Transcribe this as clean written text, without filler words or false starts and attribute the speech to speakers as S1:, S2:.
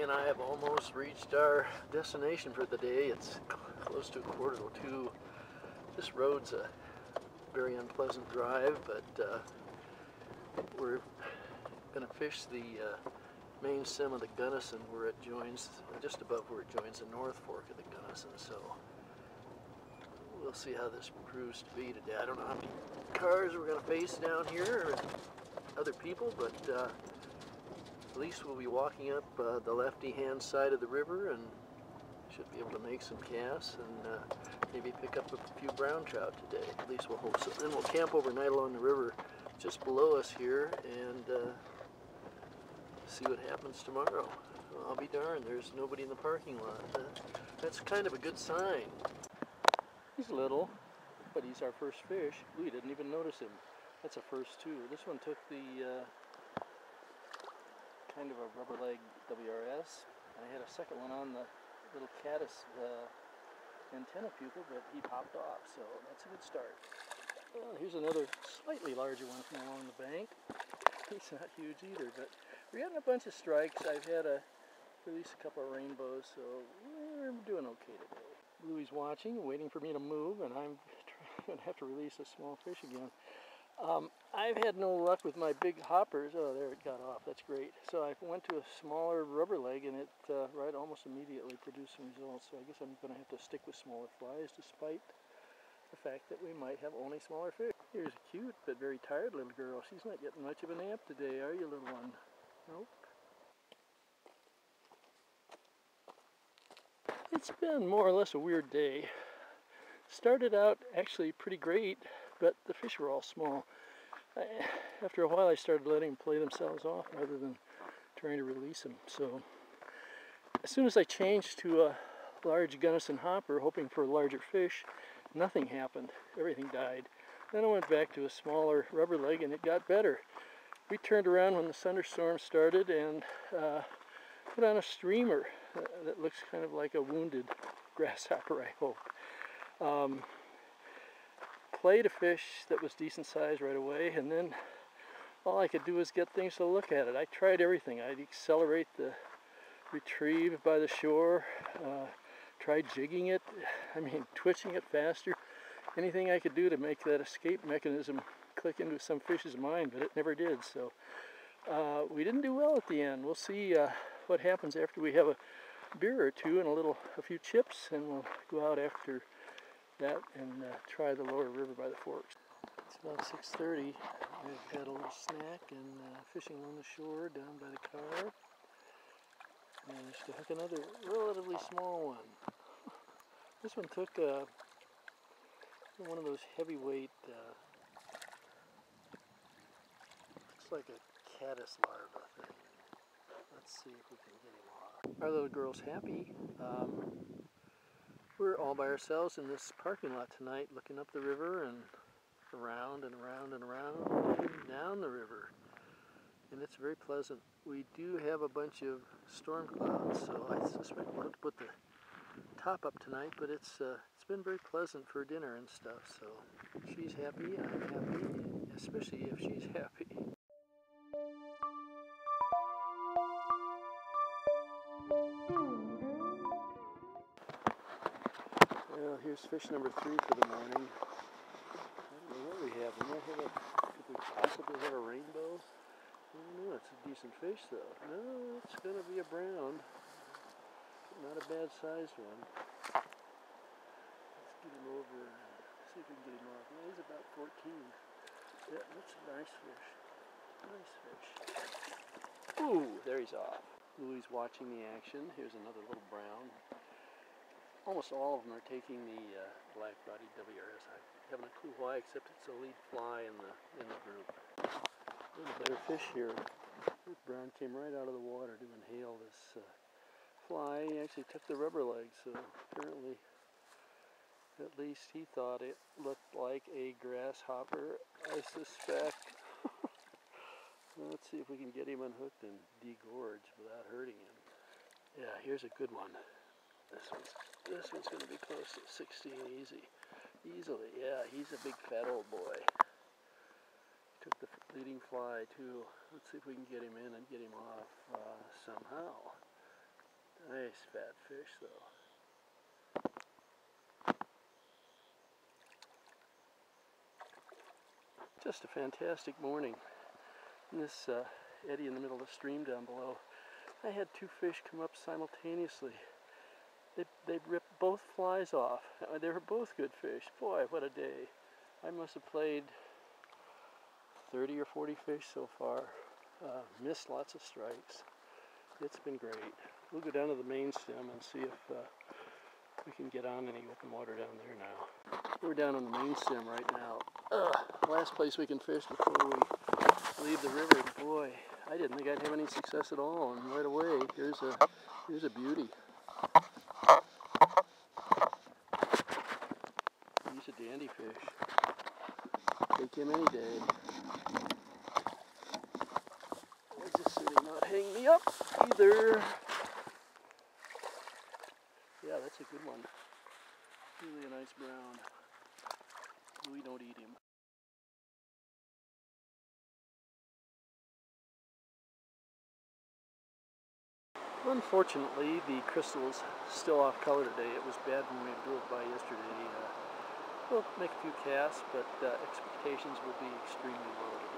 S1: and I have almost reached our destination for the day. It's close to 1:45. This road's a very unpleasant drive, but we're going to fish the main stem of the Gunnison where it joins, just above where it joins the North Fork of the Gunnison. So we'll see how this proves to be today. I don't know how many cars we're going to face down here, or other people, but at least we'll be walking up the lefty-hand side of the river and should be able to make some casts and maybe pick up a few brown trout today. At least we'll hope so. Then we'll camp overnight along the river just below us here and see what happens tomorrow. Well, I'll be darned, there's nobody in the parking lot. That's kind of a good sign. He's little, but he's our first fish. We didn't even notice him. That's a first too. This one took the kind of a rubber leg WRS. I had a second one on the little caddis antenna pupil, but he popped off, so that's a good start. Well, here's another slightly larger one from along the bank. He's not huge either, but we're getting a bunch of strikes. I've had to release a couple of rainbows, so we're doing okay today. Bluey's watching, waiting for me to move, and I'm going to have to release a small fish again. I've had no luck with my big hoppers. Oh, there it got off. That's great. So I went to a smaller rubber leg, and it right almost immediately produced some results. So I guess I'm going to have to stick with smaller flies, despite the fact that we might have only smaller fish. Here's a cute but very tired little girl. She's not getting much of a nap today, are you, little one? Nope. It's been more or less a weird day. Started out actually pretty great, but the fish were all small. After a while I started letting them play themselves off rather than trying to release them. So as soon as I changed to a large Gunnison hopper, hoping for larger fish, nothing happened. Everything died. Then I went back to a smaller rubber leg and it got better. We turned around when the thunderstorm started and put on a streamer that looks kind of like a wounded grasshopper, I hope. Played a fish that was decent size right away, and then all I could do was get things to look at it. I tried everything. I'd accelerate the retrieve by the shore, tried jigging it, twitching it faster, anything I could do to make that escape mechanism click into some fish's mind, but it never did. So we didn't do well at the end. We'll see what happens after we have a beer or two and a few chips, and we'll go out after that and try the lower river by the forks. It's about 6:30. We've had a little snack and fishing along the shore down by the car. Managed to hook another relatively small one. This one took one of those heavyweight, looks like a caddis larva thing. Let's see if we can get him off. Our little girl's happy. We're all by ourselves in this parking lot tonight, looking up the river and around and around and around and down the river. And it's very pleasant. We do have a bunch of storm clouds, so I suspect we'll have to put the top up tonight, but it's been very pleasant for dinner and stuff. So she's happy, I'm happy, especially if she's happy. Well, here's fish number 3 for the morning. I don't know what we have. Could we possibly have a rainbow? I don't know. It's a decent fish, though. No, it's going to be a brown. Not a bad sized one. Let's get him over and see if we can get him off. Yeah, he's about 14. Yeah, that's a nice fish. Nice fish. Ooh, there he's off. Louie's watching the action. Here's another little brown. Almost all of them are taking the black-bodied WRS. I haven't a clue why, except it's the lead fly in the group. A little better fish here. This brown came right out of the water to inhale this fly. He actually took the rubber leg, so apparently, at least he thought it looked like a grasshopper, I suspect. Let's see if we can get him unhooked and degorge without hurting him. Yeah, here's a good one. This one's going to be close to 16 easily. Yeah, he's a big fat old boy. Took the leading fly too. Let's see if we can get him in and get him off somehow. Nice fat fish though. Just a fantastic morning. In this eddy in the middle of the stream down below, I had two fish come up simultaneously. They ripped both flies off. They were both good fish. Boy, what a day. I must have played 30 or 40 fish so far. Missed lots of strikes. It's been great. We'll go down to the main stem and see if we can get on any open water down there now. We're down on the main stem right now. Last place we can fish before we leave the river. Boy, I didn't think I'd have any success at all, and right away, here's a beauty. He's a dandy fish. Take him any day. He's just sitting, not hanging me up either. Yeah, that's a good one. Really a nice brown. We don't eat him. Unfortunately, the crystal is still off color today. It was bad when we drove by yesterday. We'll make a few casts, but expectations will be extremely low today.